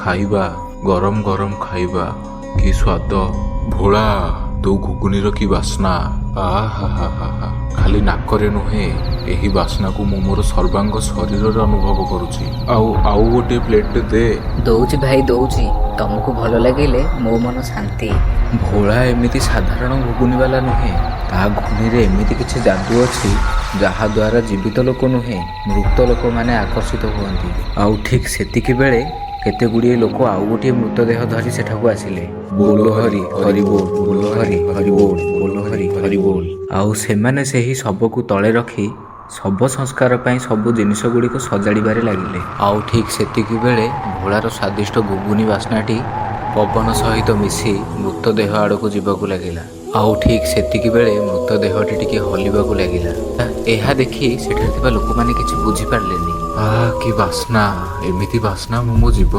ଖାଇବା, ଗରମ ଗରମ ଖାଇବା, କି ସ୍ୱାଦ। ଭୋଳା, ତୋ ଘୁଗୁନିର କି ବାସ୍ନା। ଆହାହାହା, ଖାଲି ନାକରେ ନୁହେଁ, ଏହି ବାସ୍ନାକୁ ମୁଁ ମୋର ସର୍ବାଙ୍ଗ ଶରୀରରେ ଅନୁଭବ କରୁଛି। ଆଉ ଗୋଟିଏ ପ୍ଲେଟ୍ ଦେ। ଦଉଛି ଭାଇ ଦଉଛି, ତମକୁ ଭଲ ଲାଗିଲେ ମୋ ମନ ଶାନ୍ତି। ଭୋଳା ଏମିତି ସାଧାରଣ ଘୁଗୁନିବାଲା ନୁହେଁ, ତା ଘୁଗୁନିରେ ଏମିତି କିଛି ଯାଦୁ ଅଛି ଯାହାଦ୍ୱାରା ଜୀବିତ ଲୋକ ନୁହେଁ, ମୃତ ଲୋକମାନେ ଆକର୍ଷିତ ହୁଅନ୍ତି। ଆଉ ଠିକ୍ ସେତିକି ବେଳେ କେତେ ଗୁଡ଼ିଏ ଲୋକ ଆଉ ଗୋଟିଏ ମୃତଦେହ ଧରି ସେଠାକୁ ଆସିଲେ। ବୋଲ ହରି ହରି ବୋଲ, ବୋଲ ହରି ହରି ବୋଲ, ବୋଲ ହରି ହରି ବୋଲ। ଆଉ ସେମାନେ ସେହି ଶବକୁ ତଳେ ରଖି ଶବ ସଂସ୍କାର ପାଇଁ ସବୁ ଜିନିଷ ଗୁଡ଼ିକୁ ସଜାଡ଼ିବାରେ ଲାଗିଲେ। ଆଉ ଠିକ୍ ସେତିକି ବେଳେ ଭୋଳାର ସ୍ୱାଦିଷ୍ଟ ଘୁଗୁନି ବାସ୍ନାଟି ପବନ ସହିତ ମିଶି ମୃତଦେହ ଆଡ଼କୁ ଯିବାକୁ ଲାଗିଲା। ଆଉ ଠିକ୍ ସେତିକି ବେଳେ ମୃତଦେହଟି ଟିକେ ହଲିବାକୁ ଲାଗିଲା। ଏହା ଦେଖି ସେଠାରେ ଥିବା ଲୋକମାନେ କିଛି ବୁଝିପାରିଲେନି। କି ବାସ୍ନା! ଏମିତି ବାସ୍ନା ମୁଁ ମୋ ଜୀବନ